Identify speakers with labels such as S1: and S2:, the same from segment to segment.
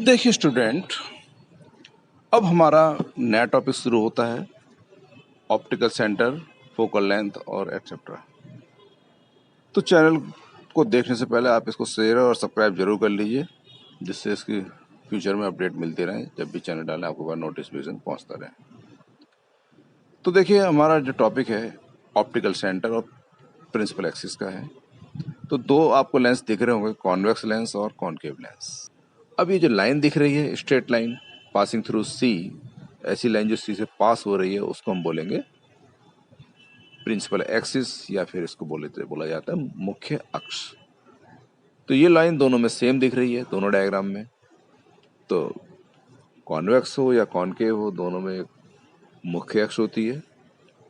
S1: देखिए स्टूडेंट, अब हमारा नया टॉपिक शुरू होता है, ऑप्टिकल सेंटर, फोकल लेंथ और एक्सेट्रा। तो चैनल को देखने से पहले आप इसको शेयर और सब्सक्राइब जरूर कर लीजिए, जिससे इसकी फ्यूचर में अपडेट मिलते रहें। जब भी चैनल डालें आपके पास नोटिफिकेशन पहुंचता रहे। तो देखिए हमारा जो टॉपिक है ऑप्टिकल सेंटर और प्रिंसिपल एक्सिस का है। तो दो आपको लेंस दिख रहे होंगे, कॉन्वेक्स लेंस और कॉनकेव लेंस। अब ये जो लाइन दिख रही है straight line passing through C, ऐसी लाइन जो सी से पास हो रही है उसको हम बोलेंगे प्रिंसिपल एक्सिस, या फिर इसको बोला जाता है मुख्य अक्ष। तो ये लाइन दोनों में सेम दिख रही है, दोनों डायग्राम में। तो कॉन्वेक्स हो या कॉनकेव हो, दोनों में एक मुख्य अक्ष होती है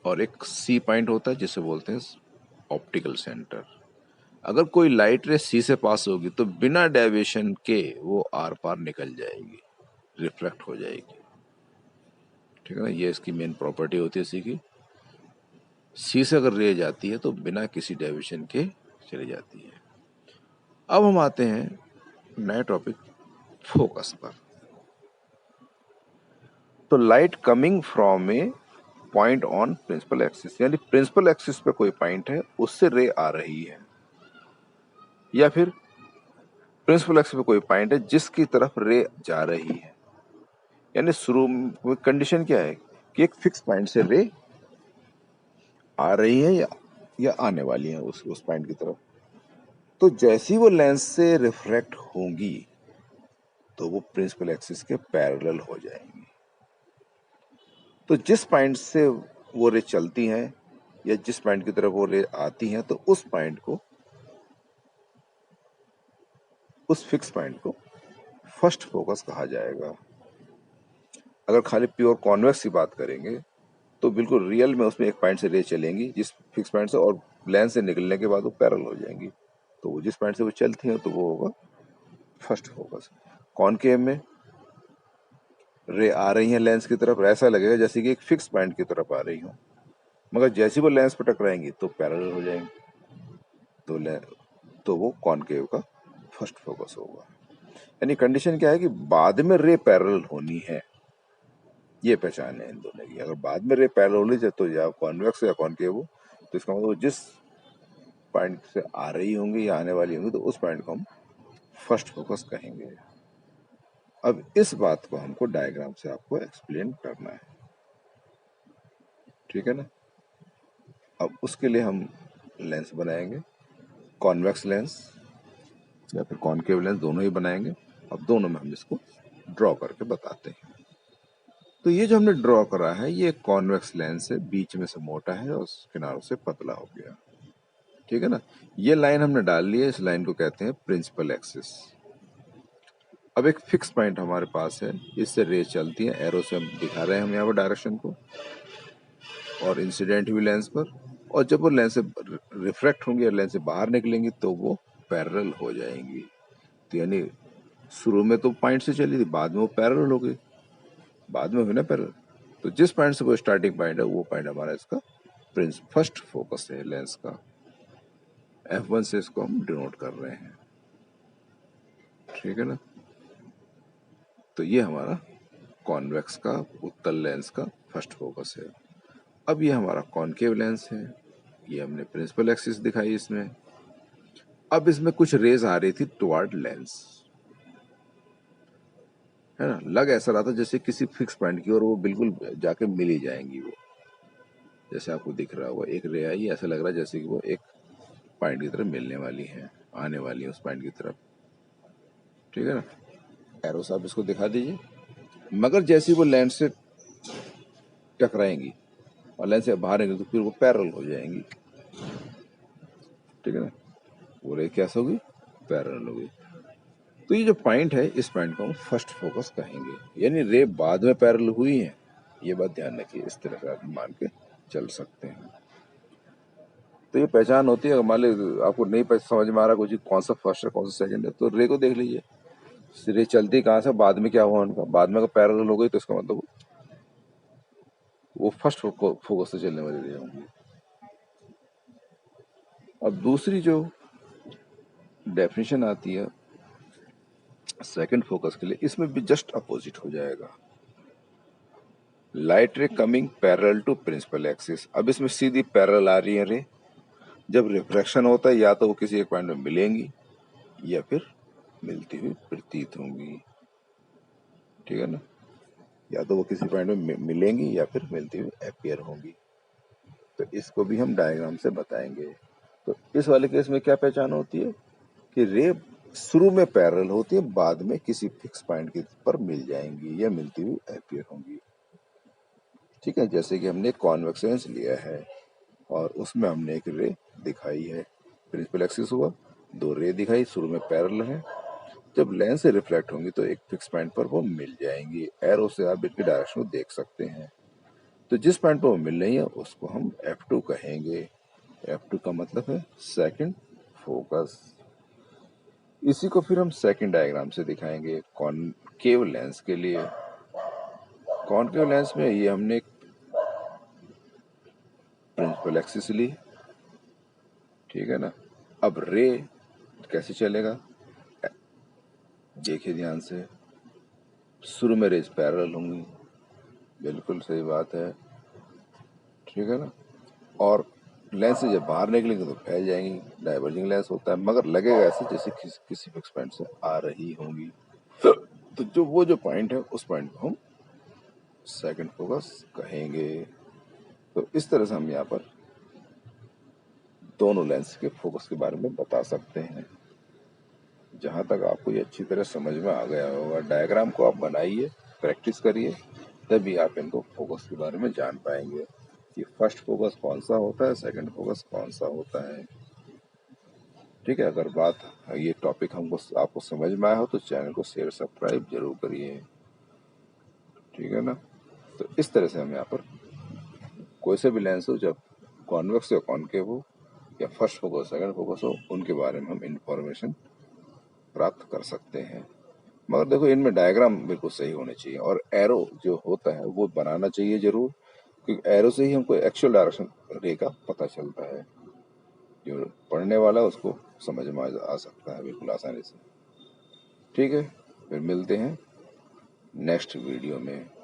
S1: और एक सी पॉइंट होता है जिसे बोलते हैं ऑप्टिकल सेंटर। अगर कोई लाइट रे सी से पास होगी तो बिना डेविएशन के वो आर पार निकल जाएगी, रिफ्लेक्ट हो जाएगी। ठीक है ना, ये इसकी मेन प्रॉपर्टी होती है सी की। सी से अगर रे जाती है तो बिना किसी डेविएशन के चली जाती है। अब हम आते हैं नए टॉपिक फोकस पर। तो light coming from a point on principal axis, यानी प्रिंसिपल एक्सिस पे कोई पॉइंट है उससे रे आ रही है, या फिर प्रिंसिपल एक्सिस पे कोई पॉइंट है जिसकी तरफ रे जा रही है। यानी शुरू में कंडीशन क्या है कि एक फिक्स पॉइंट से रे आ रही है या आने वाली है उस पॉइंट की तरफ। तो जैसी वो लेंस से रिफ्रैक्ट होंगी तो वो प्रिंसिपल एक्सिस के पैरेलल हो जाएंगी। तो जिस पॉइंट से वो रे चलती हैं या जिस पॉइंट की तरफ वो रे आती हैं, तो उस फिक्स पॉइंट को फर्स्ट फोकस कहा जाएगा। अगर खाली प्योर कॉन्वेक्स की बात करेंगे तो बिल्कुल रियल में उसमें एक पॉइंट से रे चलेंगी जिस फिक्स पॉइंट से, और लेंस से निकलने के बाद वो पैरेलल हो जाएंगी। तो वो जिस पॉइंट से वो चलती हैं तो वो होगा फर्स्ट फोकस। कॉनकेव में रे आ रही है लेंस की तरफ, ऐसा लगेगा जैसे कि एक फिक्स पॉइंट की तरफ आ रही हो, मगर जैसे वो लेंस पर टकराएंगी तो पैरेलल हो जाएंगी। तो वो कॉनकेव का फर्स्ट फोकस होगा। यानी कंडीशन क्या है कि बाद में रे पैरेलल होनी है, ये पहचान है इन दोनों की। अगर बाद में रे पैरेलल होनी चाहिए तो या कॉन्वेक्स या कॉनकेव हो, तो इसका मतलब जिस पॉइंट से आ रही होंगी या आने वाली होंगी तो उस पॉइंट को हम फर्स्ट फोकस कहेंगे। अब इस बात को हमको डायग्राम से आपको एक्सप्लेन करना है, ठीक है ना। अब उसके लिए हम लेंस बनाएंगे, कॉन्वेक्स लेंस या फिर कॉनकेव लेंस, दोनों ही बनाएंगे। अब दोनों में हम इसको ड्रॉ करके बताते हैं। तो ये जो हमने ड्रॉ करा है ये कॉन्वेक्स लेंस है, बीच में से मोटा है और किनारों से पतला हो गया, ठीक है ना। ये लाइन हमने डाल ली है, इस लाइन को कहते हैं प्रिंसिपल एक्सिस। अब एक फिक्स पॉइंट हमारे पास है, इससे रे चलती है, एरो से हम दिखा रहे हैं हम यहाँ पर डायरेक्शन को, और इंसिडेंट हुई लेंस पर, और जब वो लेंस से रिफ्रैक्ट होंगी और लेंस से बाहर निकलेंगी तो वो पैरेलल हो जाएंगी। तो यानी शुरू में तो पॉइंट से चली थी, बाद में वो पैरेलल हो गई, बाद में हुई ना पैरेलल। तो जिस पॉइंट से वो स्टार्टिंग पॉइंट है वो पॉइंट हमारा इसका फर्स्ट फोकस है लेंस का। F1 से इसको हम डिनोट कर रहे हैं, ठीक है ना। तो ये हमारा कॉन्वेक्स का उत्तल लेंस का फर्स्ट फोकस है। अब ये हमारा कॉनकेव लेंस है, ये हमने प्रिंसिपल एक्सिस दिखाई इसमें। अब इसमें कुछ रेज आ रही थी टुवर्ड लेंस, है ना। लग ऐसा रहा था जैसे किसी फिक्स पॉइंट की, और वो बिल्कुल जाके मिल ही जाएंगी। वो जैसे आपको दिख रहा होगा एक रे आई, ऐसा लग रहा है जैसे कि वो एक पॉइंट की तरफ मिलने वाली है, आने वाली है उस पॉइंट की तरफ, ठीक है ना। एरो से आप इसको दिखा दीजिए। मगर जैसे वो लेंस से टकराएंगी और लेंस से बाहर निकलेंगी तो फिर वो पैरेलल हो जाएंगी, ठीक है ना। वो रे कैसे होगी, पैरेलल होगी। तो ये जो पॉइंट है इस पॉइंट को हम फर्स्ट फोकस कहेंगे। यानी रे बाद में पैरेलल हुई है, ये बात ध्यान रखिए, इस तरह से आप मान के चल सकते हैं। तो ये पहचान होती है। मान लीजिए आपको नहीं समझ में आ रहा कुछ कौन सा फर्स्ट है कौन सा सेकंड है, तो रे को देख लीजिए, रे चलती कहाँ से, बाद में क्या हुआ उनका, बाद में अगर पैरेलल हो गई तो इसका मतलब वो फर्स्ट फोकस से चलने वाली रे होंगी। अब दूसरी जो डेफिनेशन आती है सेकंड फोकस के लिए इसमें भी जस्ट अपोजिट हो जाएगा। Light ray coming parallel to principal axis, अब इसमें सीधी पैरेलल आ रही है रे। जब रिफ्रैक्शन होता है या तो वो किसी एक पॉइंट में मिलेंगी या फिर मिलती हुई प्रतीत होंगी, ठीक है ना। या तो वो किसी पॉइंट में मिलेंगी या फिर मिलती हुई अपीयर होंगी। तो इसको भी हम डायग्राम से बताएंगे। तो इस वाले केस में क्या पहचान होती है कि रे शुरू में पैरेलल होती है, बाद में किसी फिक्स पॉइंट के पर मिल जाएंगी या मिलती हुई अपीयर होंगी, ठीक है। जैसे कि हमने कॉन्वेक्स लेंस लिया है और उसमें हमने एक रे दिखाई है, प्रिंसिपल एक्सिस हुआ, दो रे दिखाई, शुरू में पैरेलल है, जब लेंस से रिफ्लेक्ट होंगी तो एक फिक्स पॉइंट पर वो मिल जाएंगी। एरो से आप इनकी डायरेक्शन को देख सकते हैं। तो जिस पॉइंट पर वो मिल रही है उसको हम F2 कहेंगे। F2 का मतलब है सेकंड फोकस। इसी को फिर हम सेकंड डायग्राम से दिखाएंगे कॉनकेव लेंस के लिए। कॉनकेव लेंस में ये हमने प्रिंसिपल एक्सिस ली, ठीक है ना। अब रे कैसे चलेगा, देखिए ध्यान से, शुरू में रेज पैरेलल होंगी, बिल्कुल सही बात है, ठीक है ना। और लेंस से जब बाहर निकलेंगे तो फैल जाएंगी, डाइवर्जिंग लेंस होता है, मगर लगेगा ऐसे जैसे किसी फिक्स पॉइंट से आ रही होंगी। तो जो वो जो पॉइंट है उस पॉइंट को हम सेकंड फोकस कहेंगे। तो इस तरह से हम यहाँ पर दोनों लेंस के फोकस के बारे में बता सकते हैं। जहाँ तक आपको ये अच्छी तरह समझ में आ गया होगा, डायग्राम को आप बनाइए, प्रैक्टिस करिए, तभी आप इनको फोकस के बारे में जान पाएंगे कि फर्स्ट फोकस कौन सा होता है, सेकंड फोकस कौन सा होता है, ठीक है। अगर बात ये टॉपिक हमको आपको समझ में आया हो तो चैनल को शेयर सब्सक्राइब जरूर करिए, ठीक है ना। तो इस तरह से हम यहाँ पर कोई से भी लेंस हो, जब कॉन्वेक्स या कॉनकेव हो या फर्स्ट फोकस सेकंड फोकस हो, उनके बारे में हम इंफॉर्मेशन प्राप्त कर सकते हैं। मगर देखो इनमें डायग्राम बिल्कुल सही होने चाहिए और एरो जो होता है वो बनाना चाहिए जरूर, क्योंकि एरो से ही हमको एक्चुअल डायरेक्शन रे का पता चलता है। जो पढ़ने वाला है उसको समझ में आ सकता है बिल्कुल आसानी से, ठीक है। फिर मिलते हैं नेक्स्ट वीडियो में।